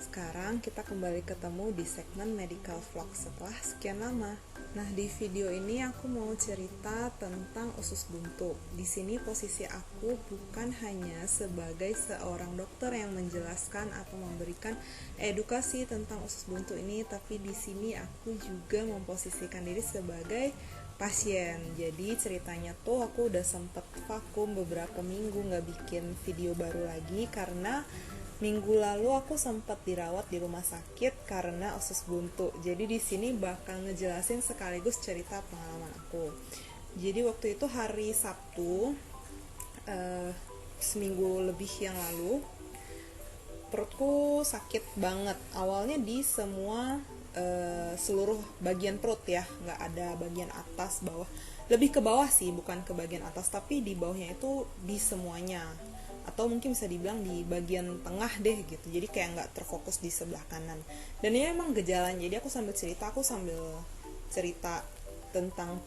sekarang kita kembali ketemu di segmen Medical Vlog setelah sekian lama. Nah, di video ini aku mau cerita tentang usus buntu. Di sini posisi aku bukan hanya sebagai seorang dokter yang menjelaskan atau memberikan edukasi tentang usus buntu ini, tapi di sini aku juga memposisikan diri sebagai pasien. Jadi ceritanya tuh aku udah sempet vakum beberapa minggu nggak bikin video baru lagi karena minggu lalu aku sempat dirawat di rumah sakit karena usus buntu. Jadi di sini bakal ngejelasin sekaligus cerita pengalaman aku. Jadi waktu itu hari Sabtu, seminggu lebih yang lalu, perutku sakit banget. Awalnya di semua seluruh bagian perut ya, nggak ada bagian atas bawah. Lebih ke bawah sih, bukan ke bagian atas, tapi di bawahnya itu di semuanya. Atau mungkin bisa dibilang di bagian tengah deh gitu, jadi kayak nggak terfokus di sebelah kanan. Dan ini emang gejalanya, jadi aku sambil cerita tentang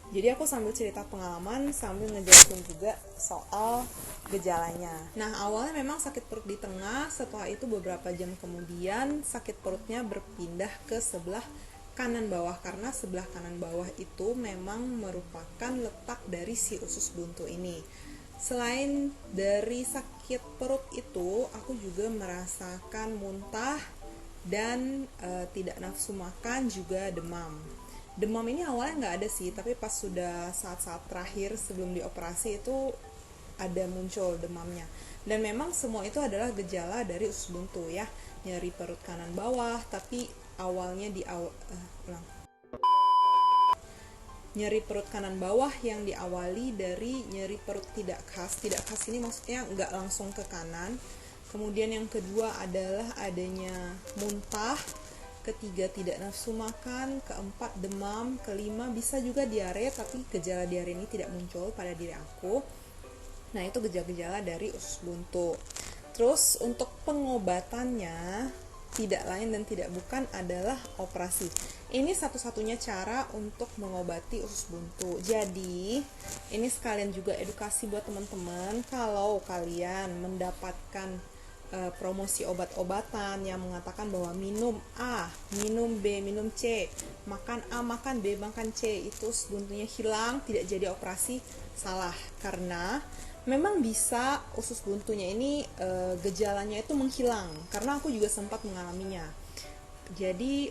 jadi aku sambil cerita pengalaman sambil ngejelasin juga soal gejalanya. Nah, awalnya memang sakit perut di tengah, setelah itu beberapa jam kemudian sakit perutnya berpindah ke sebelah kanan bawah, karena sebelah kanan bawah itu memang merupakan letak dari si usus buntu ini. Selain dari sakit perut itu, aku juga merasakan muntah dan tidak nafsu makan, juga demam. Demam ini awalnya nggak ada sih, tapi pas sudah saat-saat terakhir sebelum dioperasi itu ada muncul demamnya. Dan memang semua itu adalah gejala dari usus buntu ya, nyeri perut kanan bawah, tapi awalnya nyeri perut kanan bawah yang diawali dari nyeri perut tidak khas. Tidak khas ini maksudnya nggak langsung ke kanan. Kemudian yang kedua adalah adanya muntah, ketiga tidak nafsu makan, keempat demam, kelima bisa juga diare, tapi gejala diare ini tidak muncul pada diri aku. Nah, itu gejala-gejala dari usus buntu. Terus untuk pengobatannya tidak lain dan tidak bukan adalah operasi. Ini satu-satunya cara untuk mengobati usus buntu. Jadi, ini sekalian juga edukasi buat teman-teman, kalau kalian mendapatkan promosi obat-obatan yang mengatakan bahwa minum A, minum B, minum C, makan A, makan B, makan C, itu usus buntunya hilang, tidak jadi operasi, salah. Karena memang bisa usus buntunya ini gejalanya itu menghilang, karena aku juga sempat mengalaminya. Jadi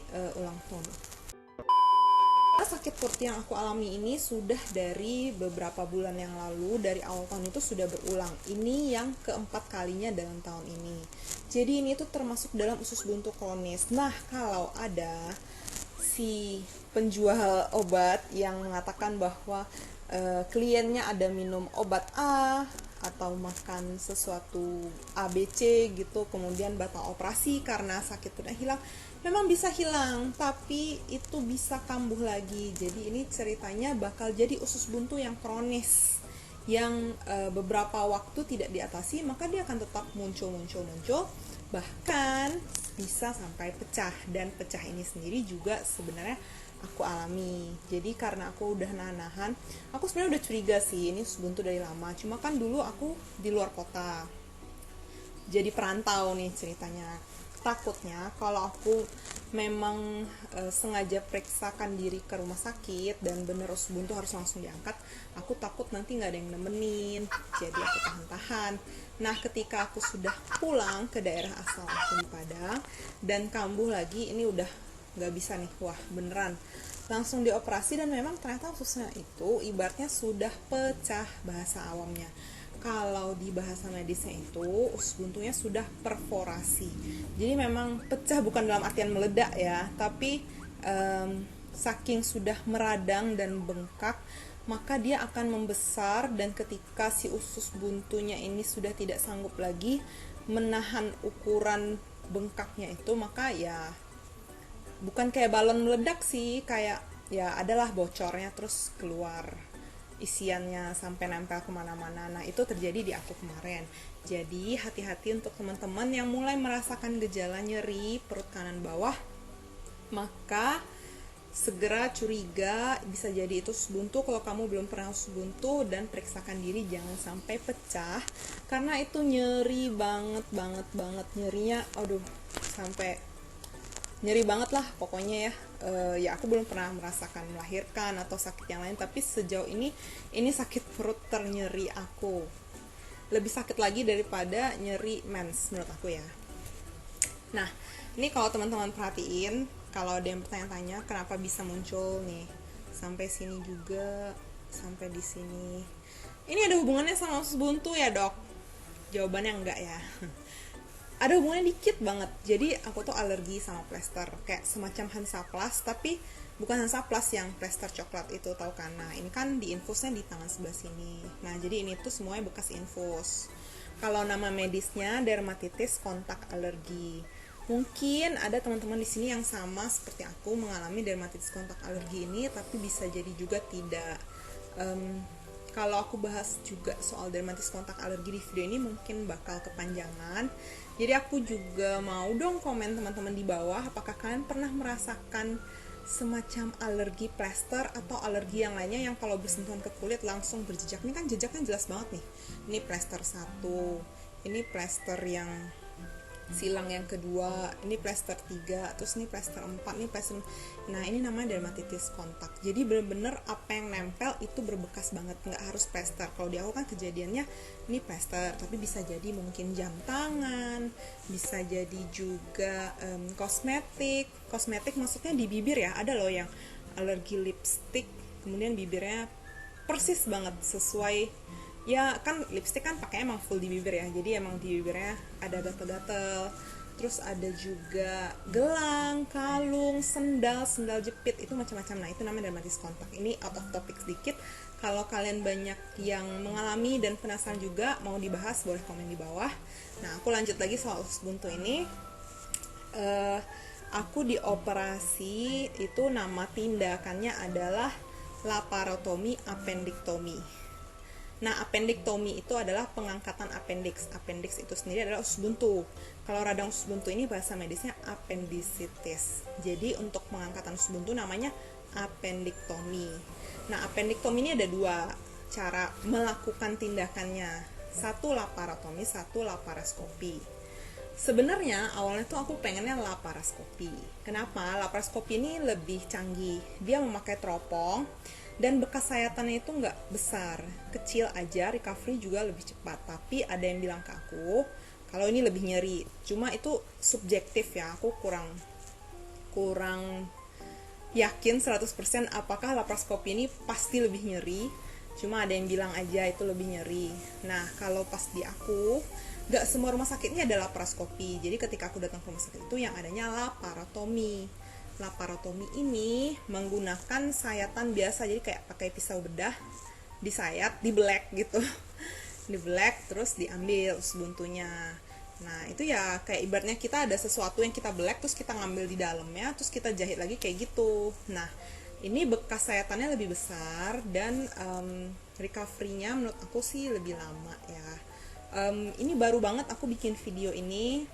sakit perut yang aku alami ini sudah dari beberapa bulan yang lalu, dari awal tahun itu sudah berulang. Ini yang keempat kalinya dalam tahun ini. Jadi ini tuh termasuk dalam usus buntu kronis. Nah, kalau ada si penjual obat yang mengatakan bahwa kliennya ada minum obat A atau makan sesuatu ABC gitu, kemudian batal operasi karena sakit perutnya hilang, memang bisa hilang, tapi itu bisa kambuh lagi. Jadi ini ceritanya bakal jadi usus buntu yang kronis, yang beberapa waktu tidak diatasi, maka dia akan tetap muncul, bahkan bisa sampai pecah. Dan pecah ini sendiri juga sebenarnya aku alami. Jadi karena aku udah nahan, aku sebenarnya udah curiga sih ini usus buntu dari lama. Cuma kan dulu aku di luar kota, jadi perantau nih ceritanya. Takutnya kalau aku memang sengaja periksakan diri ke rumah sakit dan bener usus buntu harus langsung diangkat, aku takut nanti nggak ada yang nemenin, jadi aku tahan-tahan. Nah, ketika aku sudah pulang ke daerah asal aku di Padang dan kambuh lagi, ini udah nggak bisa nih, wah beneran langsung dioperasi. Dan memang ternyata ususnya itu ibaratnya sudah pecah, bahasa awamnya. Kalau di bahasa medisnya itu usus buntunya sudah perforasi. Jadi memang pecah bukan dalam artian meledak ya, tapi saking sudah meradang dan bengkak, maka dia akan membesar. Dan ketika si usus buntunya ini sudah tidak sanggup lagi menahan ukuran bengkaknya itu, maka ya bukan kayak balon meledak sih, kayak ya adalah bocornya terus keluar isiannya sampai nempel kemana-mana. Nah, itu terjadi di aku kemarin. Jadi hati-hati untuk teman-teman yang mulai merasakan gejala nyeri perut kanan bawah, maka segera curiga, bisa jadi itu usus buntu kalau kamu belum pernah usus buntu, dan periksakan diri jangan sampai pecah karena itu nyeri banget banget banget, nyerinya aduh sampai nyeri banget lah pokoknya ya. Ya aku belum pernah merasakan melahirkan atau sakit yang lain, tapi sejauh ini sakit perut ternyeri aku, lebih sakit lagi daripada nyeri mens menurut aku ya. Nah, ini kalau teman-teman perhatiin, kalau ada yang bertanya-tanya kenapa bisa muncul nih sampai sini juga, sampai di sini, ini ada hubungannya sama usus buntu ya dok? Jawabannya enggak ya. Ada hubungannya dikit banget. Jadi aku tuh alergi sama plester, kayak semacam Hansaplast, tapi bukan Hansaplast yang plester coklat itu, tahu kan? Nah ini kan di infusnya di tangan sebelah sini. Nah jadi ini tuh semuanya bekas infus. Kalau nama medisnya dermatitis kontak alergi. Mungkin ada teman-teman di sini yang sama seperti aku mengalami dermatitis kontak alergi ini, tapi bisa jadi juga tidak. Kalau aku bahas juga soal dermatitis kontak alergi di video ini mungkin bakal kepanjangan. Jadi aku juga mau dong komen teman-teman di bawah, apakah kalian pernah merasakan semacam alergi plester atau alergi yang lainnya yang kalau bersentuhan ke kulit langsung berjejak. Ini kan jejaknya jelas banget nih. Ini plester 1, ini plester yang silang yang kedua, ini plester 3, terus ini plester 4, ini plester. Nah ini namanya dermatitis kontak. Jadi bener-bener apa yang nempel itu berbekas banget, nggak harus plester. Kalau di aku kan kejadiannya ini plester, tapi bisa jadi mungkin jam tangan, bisa jadi juga kosmetik maksudnya di bibir ya. Ada loh yang alergi lipstick, kemudian bibirnya persis banget sesuai. Ya kan lipstick kan pakai emang full di bibir ya, jadi emang di bibirnya ada gatel-gatel. Terus ada juga gelang, kalung, sendal jepit, itu macam-macam. Nah itu namanya dermatitis kontak. Ini out of topic sedikit. Kalau kalian banyak yang mengalami dan penasaran juga mau dibahas, boleh komen di bawah. Nah aku lanjut lagi soal usus buntu ini. Aku dioperasi, itu nama tindakannya adalah laparotomi appendiktomi. Nah, appendiktomi itu adalah pengangkatan appendix. Appendix itu sendiri adalah usus buntu. Kalau radang usus buntu ini bahasa medisnya appendicitis. Jadi untuk pengangkatan usus buntu namanya appendiktomi. Nah, appendiktomi ini ada 2 cara melakukan tindakannya. 1 laparotomi, 1 laparoskopi. Sebenarnya awalnya tuh aku pengennya laparoskopi. Kenapa? Laparoskopi ini lebih canggih. Dia memakai teropong dan bekas sayatannya itu nggak besar, kecil aja, recovery juga lebih cepat. Tapi ada yang bilang ke aku kalau ini lebih nyeri. Cuma itu subjektif ya, aku kurang yakin 100% apakah laparoskopi ini pasti lebih nyeri. Cuma ada yang bilang aja itu lebih nyeri. Nah kalau pas di aku, nggak semua rumah sakit ini ada laparoskopi. Jadi ketika aku datang ke rumah sakit itu yang adanya laparotomi. Laparotomi ini menggunakan sayatan biasa, jadi kayak pakai pisau bedah, disayat, dibelek gitu. Dibelek terus diambil usus buntunya. Nah itu ya kayak ibaratnya kita ada sesuatu yang kita belek terus kita ngambil di dalamnya, terus kita jahit lagi kayak gitu. Nah ini bekas sayatannya lebih besar dan recovery-nya menurut aku sih lebih lama ya. Ini baru banget aku bikin video ini,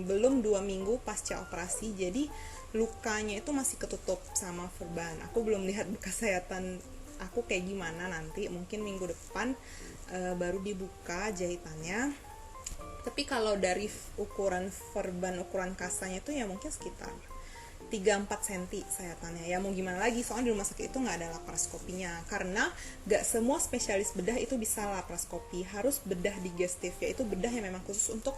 belum 2 minggu pasca operasi, jadi lukanya itu masih ketutup sama perban. Aku belum lihat bekas sayatan aku kayak gimana nanti, mungkin minggu depan baru dibuka jahitannya. Tapi kalau dari ukuran perban, ukuran kasanya itu ya mungkin sekitar 3-4 cm sayatannya. Ya mau gimana lagi, soalnya di rumah sakit itu nggak ada laparoskopinya, karena nggak semua spesialis bedah itu bisa laparoskopi. Harus bedah digestif, yaitu bedah yang memang khusus untuk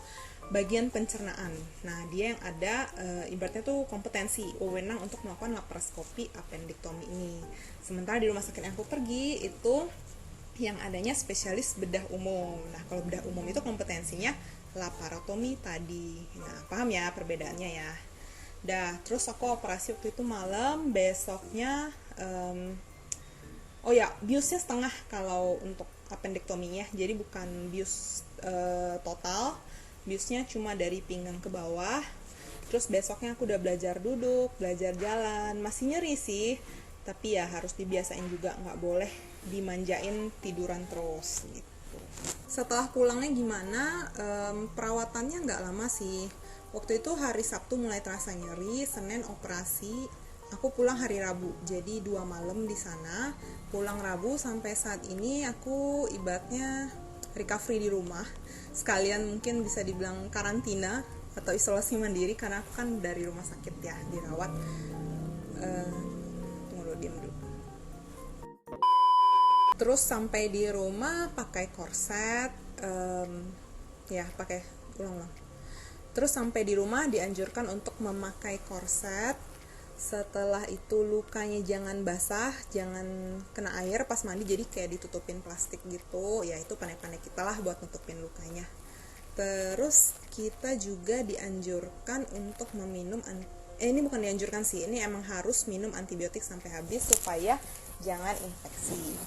bagian pencernaan. Nah dia yang ada ibaratnya tuh kompetensi, wewenang untuk melakukan laparoskopi appendiktomi ini. Sementara di rumah sakit yang aku pergi itu yang adanya spesialis bedah umum. Nah kalau bedah umum itu kompetensinya laparotomi tadi. Nah paham ya perbedaannya ya. Terus aku operasi waktu itu malam, besoknya biusnya setengah kalau untuk appendiktominya, jadi bukan bius total, biusnya cuma dari pinggang ke bawah. Terus besoknya aku udah belajar duduk, belajar jalan, masih nyeri sih, tapi ya harus dibiasain juga, nggak boleh dimanjain tiduran terus gitu. Setelah pulangnya gimana? Perawatannya nggak lama sih. Waktu itu hari Sabtu mulai terasa nyeri, Senin operasi, Aku pulang hari Rabu, jadi 2 malam di sana. Pulang Rabu, sampai saat ini aku ibaratnya recovery di rumah. Sekalian mungkin bisa dibilang karantina atau isolasi mandiri karena aku kan dari rumah sakit ya, dirawat. Tunggu dulu, diam dulu. Terus sampai di rumah pakai korset, ya pakai ulang-ulang. Terus sampai di rumah dianjurkan untuk memakai korset. Setelah itu lukanya jangan basah, jangan kena air pas mandi, jadi kayak ditutupin plastik gitu. Ya itu pandai-pandai kita lah buat nutupin lukanya. Terus kita juga dianjurkan untuk meminum ini bukan dianjurkan sih, ini emang harus minum antibiotik sampai habis supaya jangan infeksi.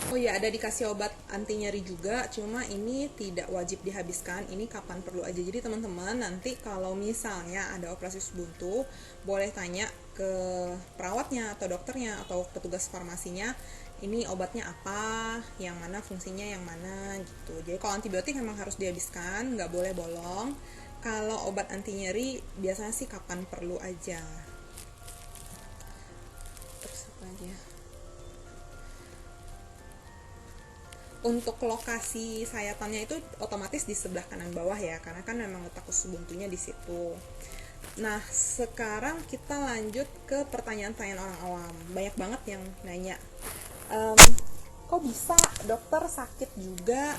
Oh ya, ada dikasih obat anti nyeri juga, cuma ini tidak wajib dihabiskan, ini kapan perlu aja. Jadi teman-teman nanti kalau misalnya ada operasi usus buntu, boleh tanya ke perawatnya atau dokternya atau petugas farmasinya, ini obatnya apa, yang mana fungsinya yang mana gitu. Jadi kalau antibiotik memang harus dihabiskan, nggak boleh bolong. Kalau obat anti nyeri biasanya sih kapan perlu aja. Terus apa lagi ya? Untuk lokasi sayatannya itu otomatis di sebelah kanan bawah ya, karena kan memang letak usus buntunya di situ. Nah, sekarang kita lanjut ke pertanyaan-pertanyaan orang awam. Banyak banget yang nanya, kok bisa dokter sakit juga?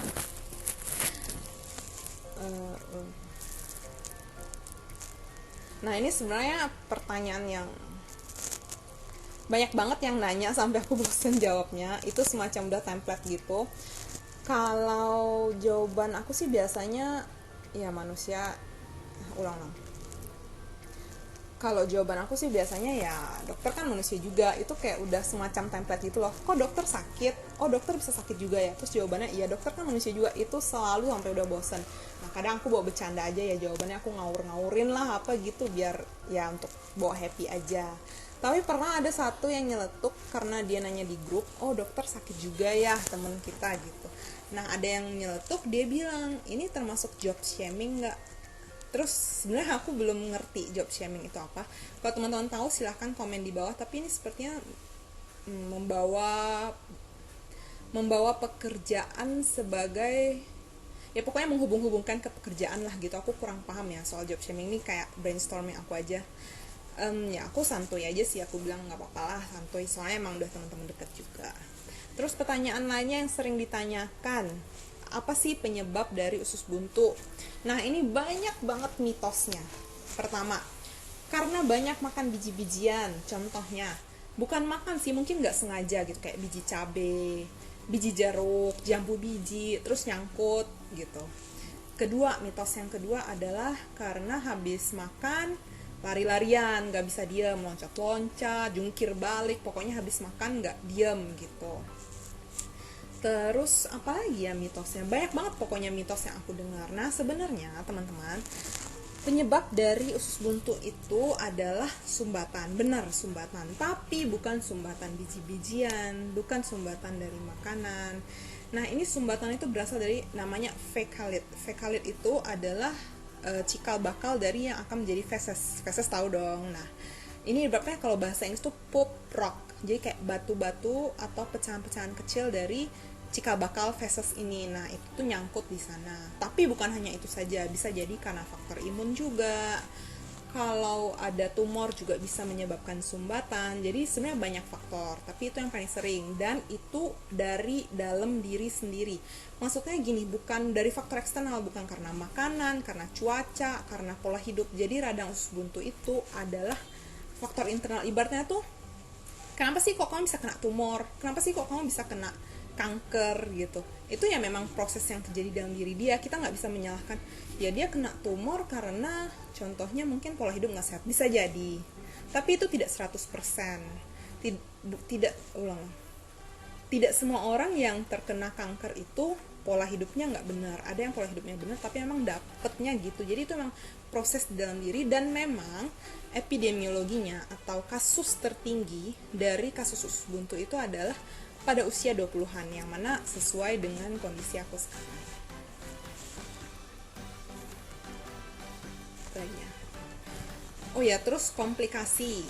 Nah, ini sebenarnya pertanyaan yang banyak banget yang nanya sampai aku bosan jawabnya. Itu semacam udah template gitu. Kalau jawaban aku sih biasanya ya manusia ulang-ulang. Kalau jawaban aku sih biasanya ya dokter kan manusia juga, itu kayak udah semacam template gitu loh. Kok dokter sakit? Oh dokter bisa sakit juga ya? Terus jawabannya iya dokter kan manusia juga, itu selalu sampai udah bosan. Nah kadang aku bawa bercanda aja ya jawabannya, aku ngawur-ngawurin lah apa gitu biar ya untuk bawa happy aja. Tapi pernah ada satu yang nyeletuk karena dia nanya di grup, oh dokter sakit juga ya temen kita gitu. Nah ada yang nyeletuk, dia bilang ini termasuk job shaming nggak? Terus sebenarnya aku belum ngerti job shaming itu apa. Kalau teman-teman tahu silahkan komen di bawah. Tapi ini sepertinya membawa pekerjaan sebagai ya pokoknya menghubung-hubungkan ke pekerjaan lah gitu. Aku kurang paham ya soal job shaming ini, kayak brainstorming aku aja. Ya aku santuy aja sih, aku bilang nggak apa-apa lah santuy, soalnya emang udah teman-teman dekat juga. Terus pertanyaan lainnya yang sering ditanyakan, apa sih penyebab dari usus buntu? Nah ini banyak banget mitosnya. Pertama, karena banyak makan biji-bijian. Contohnya, bukan makan sih, mungkin nggak sengaja gitu, kayak biji cabe, biji jeruk, jambu biji, terus nyangkut gitu. Kedua, mitos yang kedua adalah karena habis makan lari-larian, nggak bisa diem, loncat-loncat, jungkir balik, pokoknya habis makan nggak diem gitu. Terus apa lagi ya mitosnya? Banyak banget pokoknya mitos yang aku dengar. Nah sebenarnya teman-teman, penyebab dari usus buntu itu adalah sumbatan. Benar, sumbatan. Tapi bukan sumbatan biji-bijian, bukan sumbatan dari makanan. Nah ini sumbatan itu berasal dari namanya fekalit. Fekalit itu adalah cikal bakal dari yang akan menjadi feses. Feses tahu dong. Nah ini ibaratnya kalau bahasa Inggris tuh pop rock. Jadi kayak batu-batu atau pecahan-pecahan kecil dari cikal bakal feses ini. Nah itu tuh nyangkut di sana. Tapi bukan hanya itu saja, bisa jadi karena faktor imun juga. Kalau ada tumor juga bisa menyebabkan sumbatan. Jadi sebenarnya banyak faktor, tapi itu yang paling sering, dan itu dari dalam diri sendiri. Maksudnya gini, bukan dari faktor eksternal, bukan karena makanan, karena cuaca, karena pola hidup. Jadi radang usus buntu itu adalah faktor internal. Ibaratnya tuh, kenapa sih kok kamu bisa kena tumor? Kenapa sih kok kamu bisa kena kanker gitu? Itu ya memang proses yang terjadi dalam diri dia. Kita nggak bisa menyalahkan ya dia kena tumor karena contohnya mungkin pola hidup nggak sehat, bisa jadi, tapi itu tidak 100%. Tidak semua orang yang terkena kanker itu pola hidupnya nggak benar. Ada yang pola hidupnya benar tapi memang dapetnya gitu. Jadi itu memang proses di dalam diri, dan memang epidemiologinya atau kasus tertinggi dari kasus usus buntu itu adalah pada usia 20-an, yang mana sesuai dengan kondisi aku sekarang. Oh ya, terus komplikasi.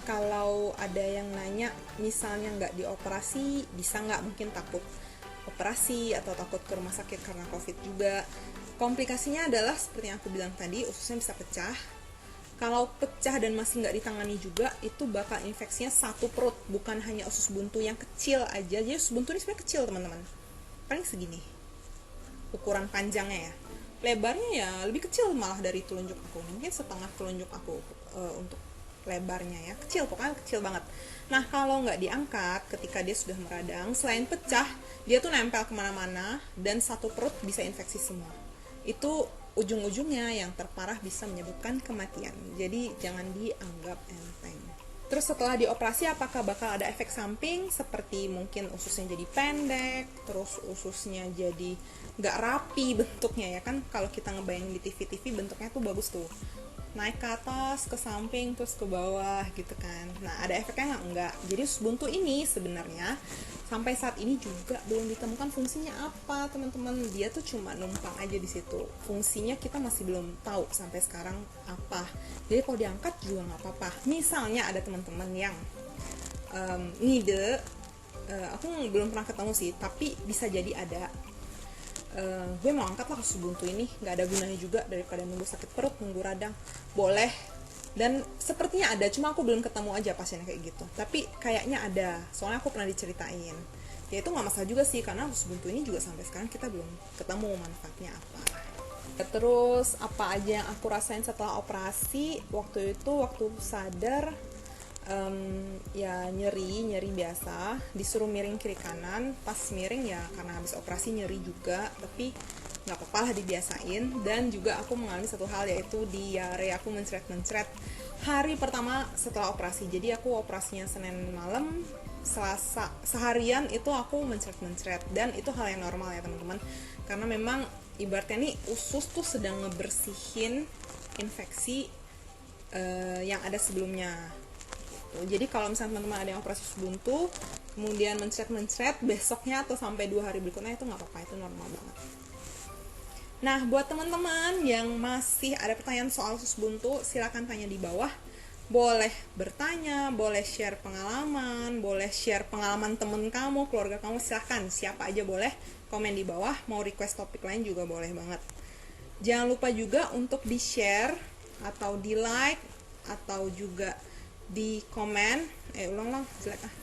kalau ada yang nanya misalnya nggak dioperasi bisa nggak, mungkin takut operasi atau takut ke rumah sakit karena COVID juga. Komplikasinya adalah seperti yang aku bilang tadi, ususnya bisa pecah. Kalau pecah dan masih nggak ditangani juga, itu bakal infeksinya satu perut, bukan hanya usus buntu yang kecil aja. Jadi usus buntu ini sebenarnya kecil teman-teman, paling segini ukuran panjangnya ya. Lebarnya ya lebih kecil malah dari telunjuk aku, mungkin setengah telunjuk aku untuk lebarnya ya, kecil, pokoknya kecil banget. Nah kalau nggak diangkat ketika dia sudah meradang, selain pecah, dia tuh nempel kemana-mana dan satu perut bisa infeksi semua. Itu ujung-ujungnya yang terparah bisa menyebabkan kematian. Jadi jangan dianggap enteng. Terus setelah dioperasi apakah bakal ada efek samping seperti mungkin ususnya jadi pendek, terus ususnya jadi nggak rapi bentuknya ya kan? Kalau kita ngebayangin di TV-TV bentuknya tuh bagus tuh, naik ke atas, ke samping, terus ke bawah gitu kan. Nah ada efeknya nggak? Jadi usus buntu ini sebenarnya sampai saat ini juga belum ditemukan fungsinya apa teman-teman. Dia tuh cuma numpang aja di situ, fungsinya kita masih belum tahu sampai sekarang apa. Jadi kalau diangkat juga nggak apa-apa. Misalnya ada teman-teman yang ngide, aku belum pernah ketemu sih, tapi bisa jadi ada, gue mau angkat lah usus buntu ini, nggak ada gunanya juga daripada nunggu sakit perut, nunggu radang. Boleh, dan sepertinya ada, cuma aku belum ketemu aja pasiennya kayak gitu. Tapi kayaknya ada, soalnya aku pernah diceritain. Ya itu nggak masalah juga sih, karena usus buntu ini juga sampai sekarang kita belum ketemu manfaatnya apa. Terus apa aja yang aku rasain setelah operasi? Waktu sadar, ya nyeri biasa, disuruh miring kiri kanan. Pas miring ya karena habis operasi nyeri juga, tapi nggak apa-apa lah, dibiasain. Dan juga aku mengalami satu hal, yaitu diare, aku mencret hari pertama setelah operasi. Jadi aku operasinya Senin malam, Selasa seharian itu aku mencret, dan itu hal yang normal ya teman-teman, karena memang ibaratnya nih usus tuh sedang ngebersihin infeksi yang ada sebelumnya. Jadi kalau misalnya teman-teman ada yang operasi usus buntu kemudian mencret besoknya atau sampai 2 hari berikutnya, itu nggak apa-apa, itu normal banget. Nah buat teman-teman yang masih ada pertanyaan soal usus buntu, silakan tanya di bawah. Boleh bertanya, boleh share pengalaman, boleh share pengalaman temen kamu, keluarga kamu, silahkan, siapa aja boleh komen di bawah. Mau request topik lain juga boleh banget. Jangan lupa juga untuk di share atau di like atau juga di komen. Ulang jelek ah.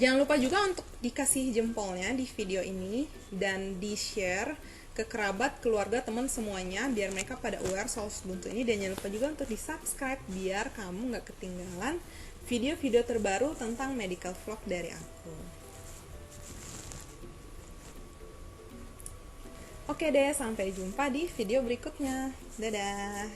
Jangan lupa juga untuk dikasih jempolnya di video ini dan di share ke kerabat, keluarga, teman semuanya, biar mereka pada aware soal usus buntu ini. Dan jangan lupa juga untuk di subscribe biar kamu gak ketinggalan video-video terbaru tentang medical vlog dari aku. Oke deh, sampai jumpa di video berikutnya. Dadah.